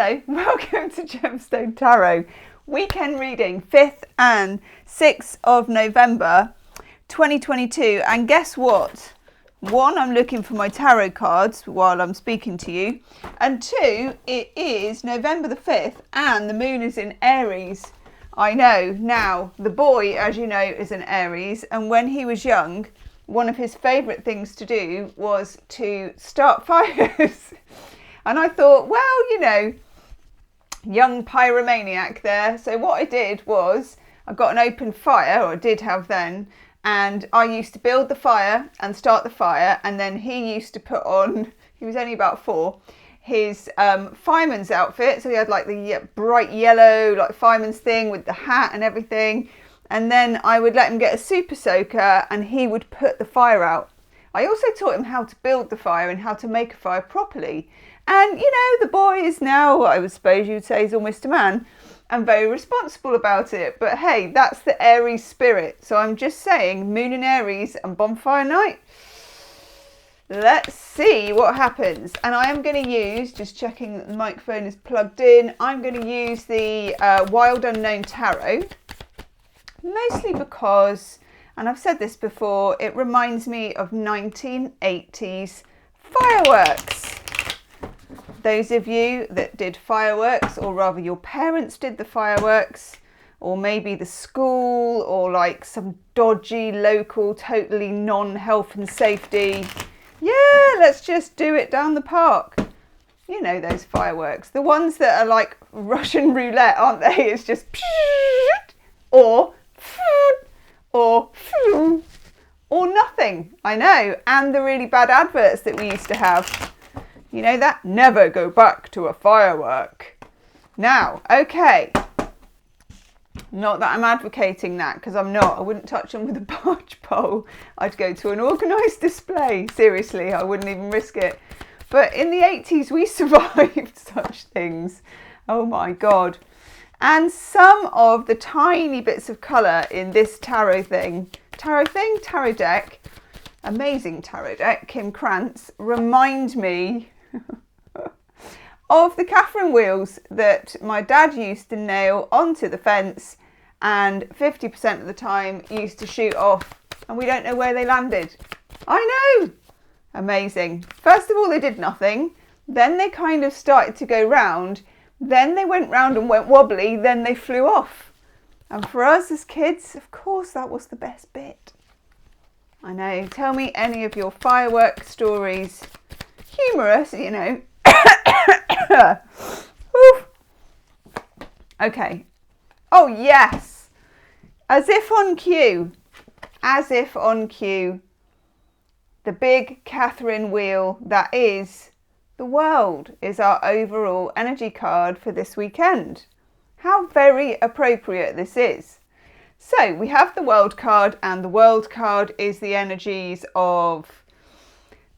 Hello, welcome to Gemstone Tarot. Weekend reading, 5th and 6th of November 2022. And guess what? One, I'm looking for my tarot cards while I'm speaking to you. And two, it is November the 5th and the moon is in Aries. I know. Now, the boy, as you know, is in Aries. And when he was young, one of his favourite things to do was to start fires. And I thought, well, you know, young pyromaniac there. So what I did was I got an open fire, or I did have then, and I used to build the fire and start the fire. And then he used to put on, he was only about 4, his fireman's outfit. So he had like the bright yellow, like fireman's thing with the hat and everything. And then I would let him get a super soaker and he would put the fire out. I also taught him how to build the fire and how to make a fire properly. And, you know, the boy is now, I would suppose you'd say, is almost a man and very responsible about it. But hey, that's the Aries spirit. So I'm just saying, moon in Aries and bonfire night. Let's see what happens. And I am going to use, just checking that the microphone is plugged in, I'm going to use the Wild Unknown Tarot. Mostly because, and I've said this before, it reminds me of 1980s fireworks. Those of you that did fireworks, or rather your parents did the fireworks, or maybe the school, or like some dodgy local, totally non-health and safety. Yeah, let's just do it down the park. You know those fireworks. The ones that are like Russian roulette, aren't they? It's just or nothing. I know. And the really bad adverts that we used to have. You know that? Never go back to a firework. Now, okay. Not that I'm advocating that, because I'm not. I wouldn't touch them with a barge pole. I'd go to an organised display. Seriously, I wouldn't even risk it. But in the 80s, we survived such things. Oh my God. And some of the tiny bits of colour in this tarot deck, amazing tarot deck, Kim Krantz, remind me of the Catherine wheels that my dad used to nail onto the fence and 50% of the time used to shoot off, and we don't know where they landed. I know! Amazing. First of all, they did nothing. Then they kind of started to go round. Then they went round and went wobbly. Then they flew off. And for us as kids, of course, that was the best bit. I know. Tell me any of your firework stories. Humorous, you know. Okay. Oh, yes. As if on cue. As if on cue. The big Catherine wheel that is the world is our overall energy card for this weekend. How very appropriate this is. So we have the world card, and the world card is the energies of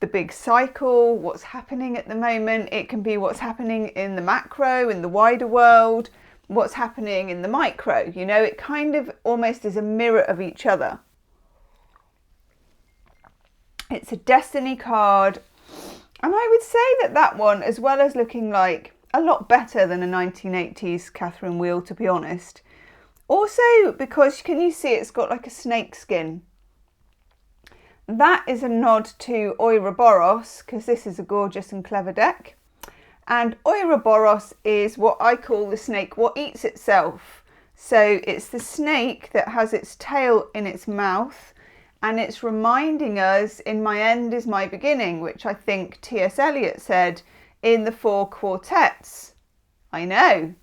the big cycle, what's happening at the moment. It can be what's happening in the macro, in the wider world, what's happening in the micro. You know, it kind of almost is a mirror of each other. It's a destiny card. And I would say that one, as well as looking like a lot better than a 1980s Catherine wheel, to be honest. Also, because can you see it's got like a snake skin? That is a nod to Ouroboros, because this is a gorgeous and clever deck. And Ouroboros is what I call the snake what eats itself. So it's the snake that has its tail in its mouth, and it's reminding us, in my end is my beginning, which I think T.S. Eliot said in the 4 quartets. I know.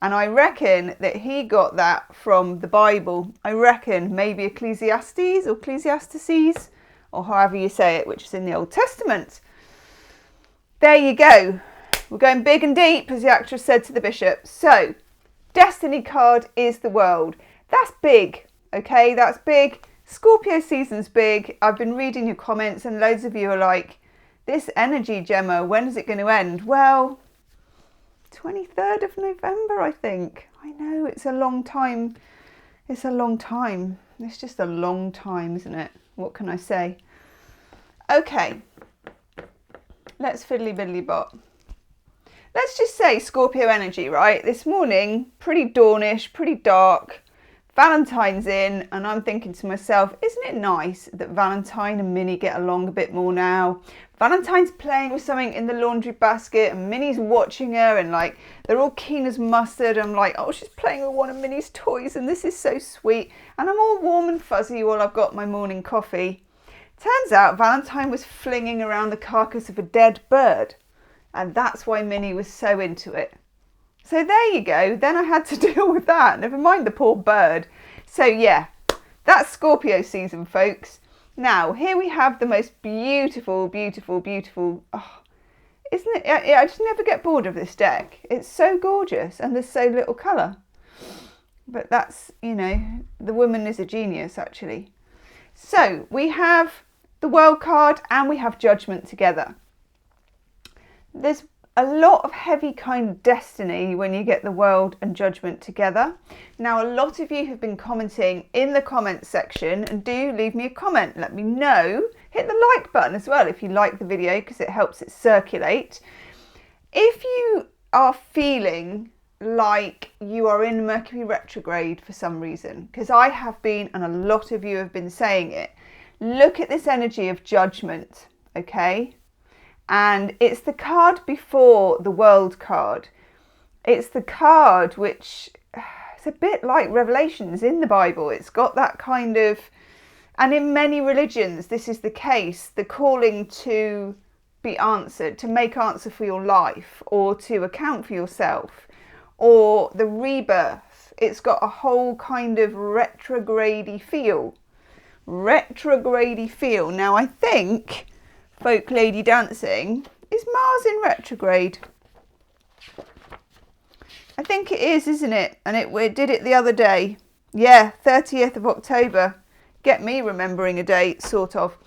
And I reckon that he got that from the Bible. I reckon maybe Ecclesiastes or Ecclesiastes, or however you say it, which is in the Old Testament. There you go. We're going big and deep, as the actress said to the bishop. So, destiny card is the world. That's big, okay? That's big. Scorpio season's big. I've been reading your comments and loads of you are like, this energy, Gemma, when is it going to end? Well, 23rd of November, I think. I know, it's a long time. It's a long time. It's just a long time, isn't it? What can I say? Okay. Let's fiddly biddly bot. Let's let's just say Scorpio energy, right? This morning, pretty dawnish, pretty dark. Valentine's in, and I'm thinking to myself, isn't it nice that Valentine and Minnie get along a bit more now? Valentine's playing with something in the laundry basket and Minnie's watching her and like they're all keen as mustard. I'm like, oh, she's playing with one of Minnie's toys and this is so sweet. And I'm all warm and fuzzy while I've got my morning coffee. Turns out Valentine was flinging around the carcass of a dead bird, and that's why Minnie was so into it. So there you go, then I had to deal with that, never mind the poor bird. So yeah, that's Scorpio season, folks. Now, here we have the most beautiful, beautiful, beautiful, oh, isn't it? I just never get bored of this deck. It's so gorgeous and there's so little colour. But that's, you know, the woman is a genius, actually. So we have the World card and we have Judgment together. There's a lot of heavy kind of destiny when you get the World and Judgment together. Now, a lot of you have been commenting in the comments section, and do leave me a comment. Let me know. Hit the like button as well if you like the video, because it helps it circulate. If you are feeling like you are in Mercury retrograde for some reason, because I have been, and a lot of you have been saying it, look at this energy of Judgment, okay? And it's the card before the World card. It's the card which, it's a bit like Revelations in the Bible. It's got that kind of, and in many religions this is the case, the calling to be answered, to make answer for your life, or to account for yourself, or the rebirth. It's got a whole kind of retrograde-y feel. Retrograde-y feel. Now I think Folk Lady Dancing, is Mars in retrograde? I think it is, isn't it? And we did it the other day. Yeah, 30th of October. Get me remembering a date, sort of.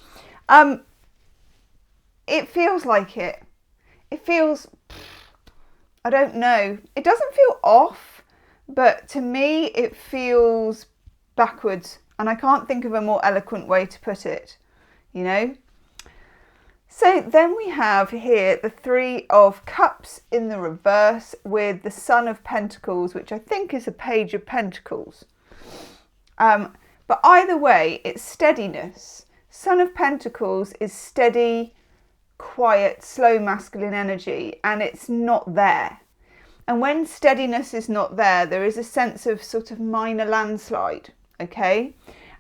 It feels like it. It feels, I don't know. It doesn't feel off, but to me it feels backwards. And I can't think of a more eloquent way to put it, you know? So then we have here the Three of Cups in the reverse with the Son of Pentacles, which I think is a Page of Pentacles. But either way, it's steadiness. Son of Pentacles is steady, quiet, slow masculine energy, and it's not there. And when steadiness is not there, there is a sense of sort of minor landslide, okay?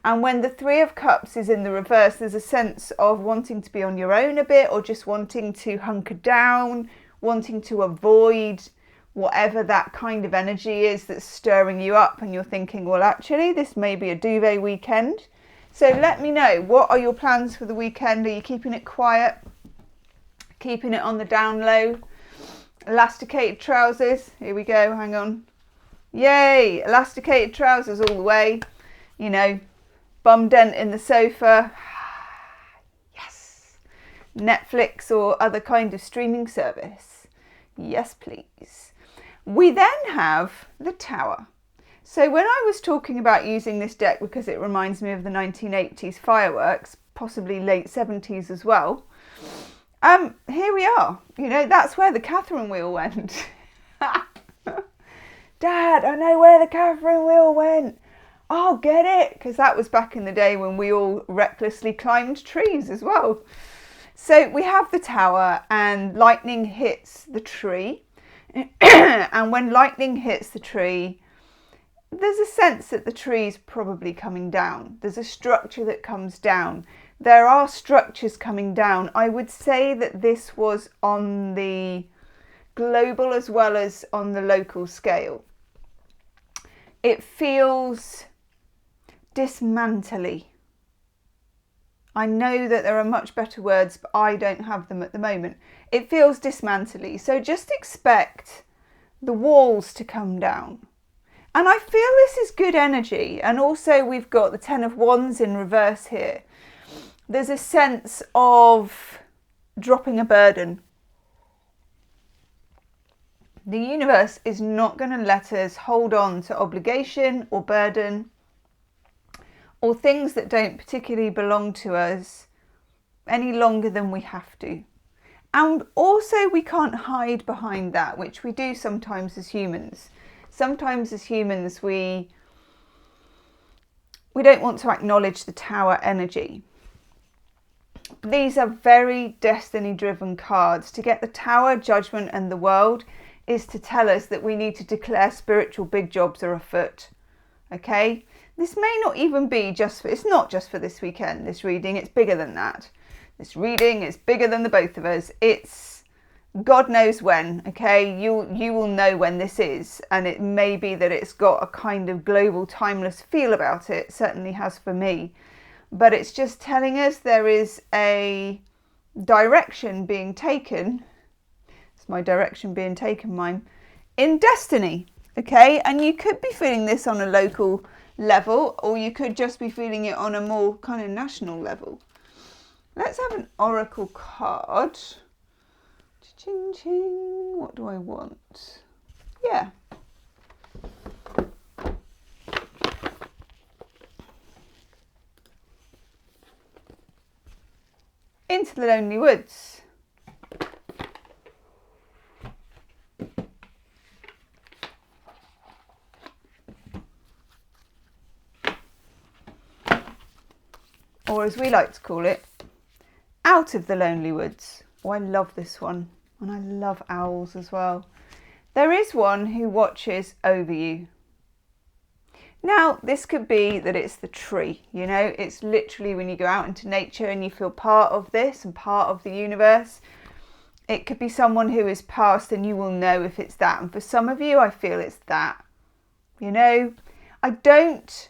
And when the Three of Cups is in the reverse, there's a sense of wanting to be on your own a bit, or just wanting to hunker down, wanting to avoid whatever that kind of energy is that's stirring you up, and you're thinking, well, actually, this may be a duvet weekend. So let me know, what are your plans for the weekend? Are you keeping it quiet? Keeping it on the down low? Elasticated trousers. Here we go, hang on. Yay, elasticated trousers all the way. You know, bum dent in the sofa. Yes. Netflix or other kind of streaming service. Yes, please. We then have the Tower. So when I was talking about using this deck because it reminds me of the 1980s fireworks, possibly late 70s as well, here we are. You know, that's where the Catherine wheel went. Dad, I know where the Catherine wheel went. I'll get it, because that was back in the day when we all recklessly climbed trees as well. So we have the Tower, and lightning hits the tree. And when lightning hits the tree, there's a sense that the tree is probably coming down. There's a structure that comes down. There are structures coming down. I would say that this was on the global as well as on the local scale. It feels dismantly. I know that there are much better words, but I don't have them at the moment. It feels dismantly. So just expect the walls to come down. And I feel this is good energy. And also we've got the Ten of Wands in reverse here. There's a sense of dropping a burden. The universe is not going to let us hold on to obligation or burden or things that don't particularly belong to us any longer than we have to. And also we can't hide behind that, which we do sometimes as humans. Sometimes as humans we don't want to acknowledge the Tower energy. These are very destiny-driven cards. To get the Tower, Judgment and the World is to tell us that we need to declare spiritual big jobs are afoot. Okay? This may not even be it's not just for this weekend, this reading. It's bigger than that. This reading is bigger than the both of us. It's God knows when, okay? You will know when this is. And it may be that it's got a kind of global, timeless feel about it. It certainly has for me. But it's just telling us there is a direction being taken. It's my direction being taken, mine. In destiny, okay? And you could be feeling this on a local level, or you could just be feeling it on a more kind of national level. Let's have an oracle card. Ching ching. What do I want? Yeah. Into the Lonely Woods. Or as we like to call it, Out of the Lonely Woods. Oh, I love this one. And I love owls as well. There is one who watches over you. Now, this could be that it's the tree, you know, it's literally when you go out into nature and you feel part of this and part of the universe. It could be someone who is past and you will know if it's that. And for some of you, I feel it's that. You know, I don't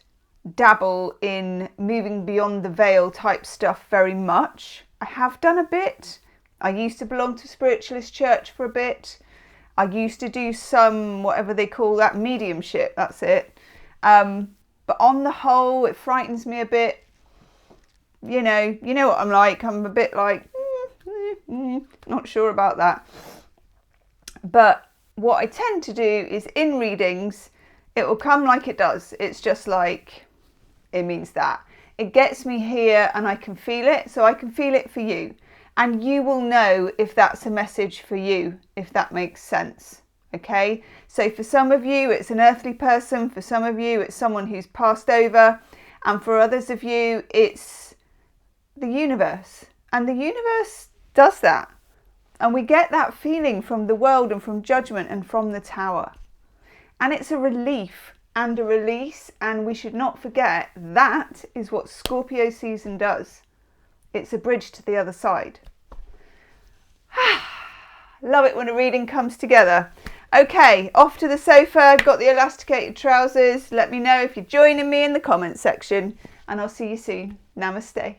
dabble in moving beyond the veil type stuff very much. I have done a bit. I used to belong to spiritualist church for a bit. I used to do some, whatever they call that, mediumship, that's it. But on the whole, it frightens me a bit. You know what I'm like. I'm a bit like, not sure about that. But what I tend to do is in readings, it will come like it does. It's just like, it means that. It gets me here and I can feel it. So I can feel it for you. And you will know if that's a message for you, if that makes sense. Okay, so for some of you, it's an earthly person. For some of you, it's someone who's passed over. And for others of you, it's the universe. And the universe does that. And we get that feeling from the world and from Judgment and from the Tower. And it's a relief and a release. And we should not forget that is what Scorpio season does. It's a bridge to the other side. Love it when a reading comes together. Okay, off to the sofa, got the elasticated trousers. Let me know if you're joining me in the comments section and I'll see you soon. Namaste.